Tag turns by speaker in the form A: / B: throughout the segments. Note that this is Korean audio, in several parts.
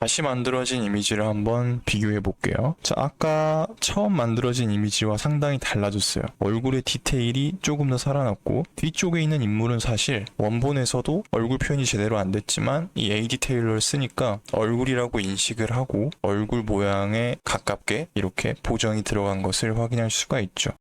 A: 다시 만들어진 이미지를 한번 비교해 볼게요. 자, 아까 처음 만들어진 이미지와 상당히 달라졌어요. 얼굴의 디테일이 조금 더 살아났고, 뒤쪽에 있는 인물은 사실 원본에서도 얼굴 표현이 제대로 안 됐지만 이 AD 테일러를 쓰니까 얼굴이라고 인식을 하고 얼굴 모양에 가깝게 이렇게 보정이 들어간 것을 확인할 수가 있죠.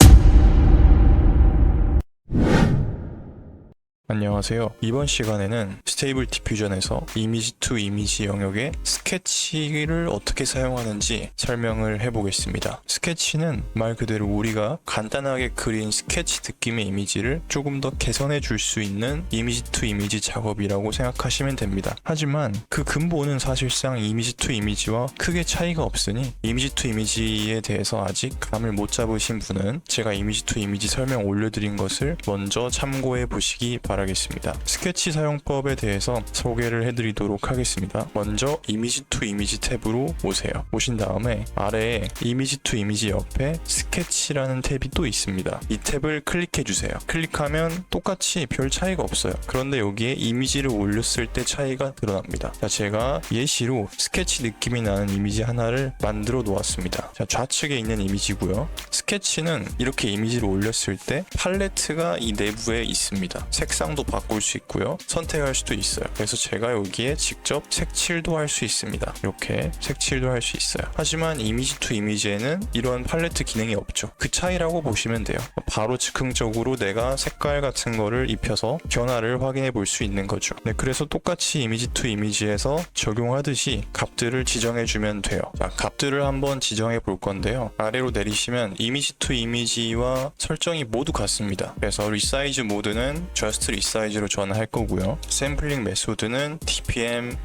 A: 안녕하세요. 이번 시간에는 스테이블 디퓨전에서 이미지 투 이미지 영역의 스케치를 어떻게 사용하는지 설명을 해보겠습니다. 스케치는 말 그대로 우리가 간단하게 그린 스케치 느낌의 이미지를 조금 더 개선해 줄 수 있는 이미지 투 이미지 작업이라고 생각하시면 됩니다. 하지만 그 근본은 사실상 이미지 투 이미지와 크게 차이가 없으니 이미지 투 이미지에 대해서 아직 감을 못 잡으신 분은 제가 이미지 투 이미지 설명 올려드린 것을 먼저 참고해 보시기 바랍니다. 스케치 사용법에 대해서 소개를 해드리도록 하겠습니다. 먼저 이미지 투 이미지 탭으로 오세요. 오신 다음에 아래에 이미지 투 이미지 옆에 스케치라는 탭이 또 있습니다. 이 탭을 클릭해 주세요. 클릭하면 똑같이 별 차이가 없어요. 그런데 여기에 이미지를 올렸을 때 차이가 드러납니다. 자, 제가 예시로 스케치 느낌이 나는 이미지 하나를 만들어 놓았습니다. 자, 좌측에 있는 이미지고요. 스케치는 이렇게 이미지를 올렸을 때 팔레트가 이 내부에 있습니다. 색상도 바꿀 수 있고요. 선택할 수도 있어요. 그래서 제가 여기에 직접 색칠도 할 수 있습니다. 이렇게 색칠도 할 수 있어요. 하지만 이미지 투 이미지에는 이런 팔레트 기능이 없죠. 그 차이라고 보시면 돼요. 바로 즉흥적으로 내가 색깔 같은 거를 입혀서 변화를 확인해 볼 수 있는 거죠. 네, 그래서 똑같이 이미지 투 이미지에서 적용하듯이 값들을 지정해 주면 돼요. 자, 값들을 한번 지정해 볼 건데요. 아래로 내리시면 이미지 투 이미지와 설정이 모두 같습니다. 그래서 리사이즈 모드는 just 리사이즈로 전환할 거고요. 샘플링 메소드는 dpm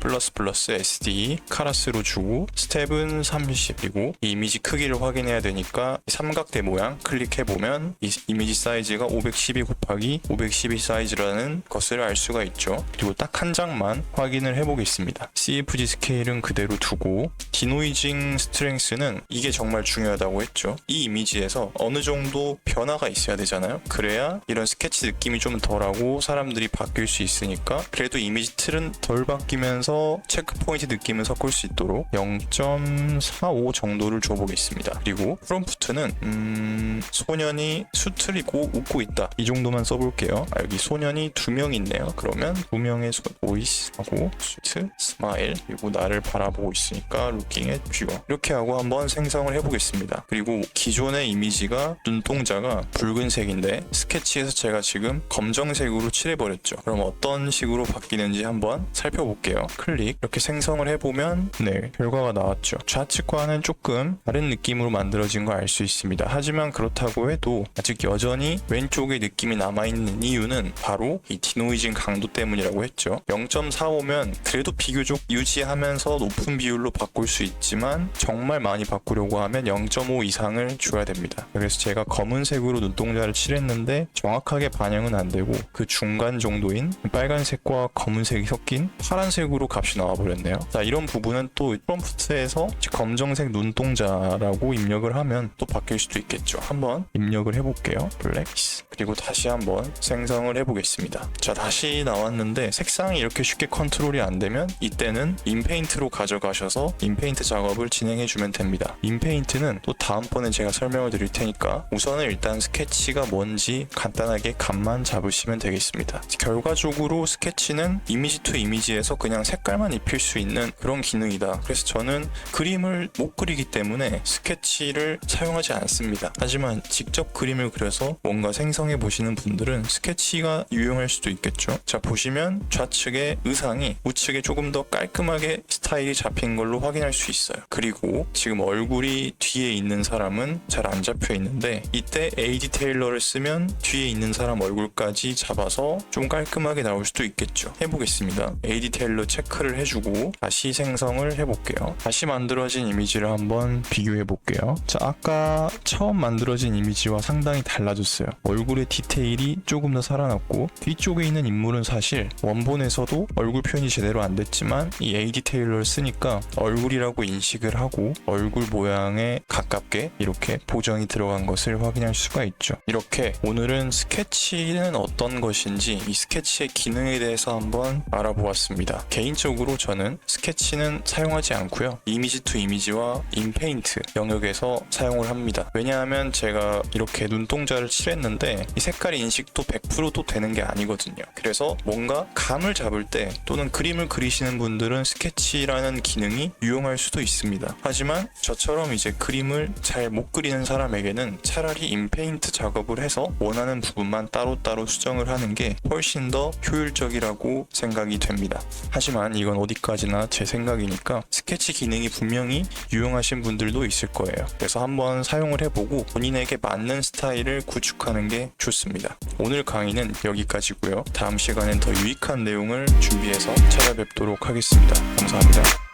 A: sd 카라스로 주고 스텝은 30이고 이 이미지 크기를 확인해야 되니까 삼각대 모양 클릭해 보면 이 이미지 사이즈가 512 곱하기 512 사이즈라는 것을 알 수가 있죠. 그리고 딱 한 장만 확인을 해보겠습니다. CFG 스케일은 그대로 두고 디노이징 스트렝스는 이게 정말 중요하다고 했죠. 이 이미지에서 어느 정도 변화가 있어야 되잖아요. 그래야 이런 스케치 느낌이 좀 덜하고 사람들이 바뀔 수 있으니까 그래도 이미지 틀은 덜 바뀌면서 체크 포인트 느낌을 섞을 수 있도록 0.45 정도를 줘보겠습니다. 그리고 프롬프트는 소년이 수트를 입고 웃고 있다 이 정도만 써볼게요. 여기 소년이 2명 있네요. 그러면 2명의 보이스하고 수트 스마일 그리고 나를 바라보고 있으니까 looking at viewer 이렇게 하고 한번 생성을 해보겠습니다. 그리고 기존의 이미지가 눈동자가 붉은색인데 스케치에서 제가 지금 검정색으로 칠해버렸죠. 그럼 어떤 식으로 바뀌는지 한번 살펴볼게요. 클릭 이렇게 생성을 해보면 네, 결과가 나왔죠. 좌측과는 조금 다른 느낌으로 만들어진 거 알 수 있습니다. 하지만 그렇다고 해도 아직 여전히 왼쪽의 느낌이 남아있는 이유는 바로 이 디노이징 강도 때문이라고 했죠. 0.45면 그래도 비교적 유지하면서 높은 비율로 바꿀 수 있지만 정말 많이 바꾸려고 하면 0.5 이상을 줘야 됩니다. 그래서 제가 검은색으로 눈동자를 칠했는데 정확하게 반영은 안 되고 그 중간 정도인 빨간색과 검은색이 섞인 파란색으로 값이 나와버렸네요. 자, 이런 부분은 또 프롬프트에서 검정색 눈동자라고 입력을 하면 또 바뀔 수도 있겠죠. 한번 입력을 해볼게요. 블랙 그리고 다시 한번 생성을 해보겠습니다. 자, 다시 나왔는데 색상이 이렇게 쉽게 컨트롤이 안 되면 이때는 인페인트로 가져가셔서 인페인트 작업을 진행해주면 됩니다. 인페인트는 또 다음번에 제가 설명을 드릴 테니까 우선은 일단 스케치가 뭔지 간단하게 감만 잡으시면 되겠습니다. 결과적으로 스케치는 이미지 투 이미지에서 그냥 색깔만 입힐 수 있는 그런 기능이다. 그래서 저는 그림을 못 그리기 때문에 스케치를 사용하지 않습니다. 하지만 직접 그림을 그려서 뭔가 생성해 보시는 분들은 스케치가 유용할 수도 있겠죠. 자, 보시면 좌측의 의상이 우측에 조금 더 깔끔하게 스타일이 잡힌 걸로 확인할 수 있어요. 그리고 지금 얼굴이 뒤에 있는 사람은 잘 안 잡혀 있는데 이때 AD 테일러를 쓰면 뒤에 있는 사람 얼굴까지 잡아서 좀 깔끔하게 나올 수도 있겠죠. 해보겠습니다. AD 테일러 체크를 해주고 다시 생성을 해볼게요. 다시 만들어진 이미지를 한번 비교해 볼게요. 자, 아까 처음 만들어진 이미지와 상당히 달라졌어요. 얼굴의 디테일이 조금 더 살아났고 뒤쪽에 있는 인물은 사실 원본에서도 얼굴 표현이 제대로 안 됐지만 이 AD 테일러를 쓰니까 얼굴이라고 인식을 하고 얼굴 모양에 가깝게 이렇게 보정이 들어간 것을 확인할 수가 있죠. 이렇게 오늘은 스케치는 어떤 것이 무엇인지 이 스케치의 기능에 대해서 한번 알아보았습니다. 개인적으로 저는 스케치는 사용하지 않고요. 이미지 투 이미지와 인페인트 영역에서 사용을 합니다. 왜냐하면 제가 이렇게 눈동자를 칠했는데 이 색깔 인식도 100%도 되는 게 아니거든요. 그래서 뭔가 감을 잡을 때 또는 그림을 그리시는 분들은 스케치라는 기능이 유용할 수도 있습니다. 하지만 저처럼 이제 그림을 잘 못 그리는 사람에게는 차라리 인페인트 작업을 해서 원하는 부분만 따로따로 수정을 하는 게 훨씬 더 효율적이라고 생각이 됩니다. 하지만 이건 어디까지나 제 생각이니까 스케치 기능이 분명히 유용하신 분들도 있을 거예요. 그래서 한번 사용을 해보고 본인에게 맞는 스타일을 구축하는 게 좋습니다. 오늘 강의는 여기까지고요. 다음 시간엔 더 유익한 내용을 준비해서 찾아뵙도록 하겠습니다. 감사합니다.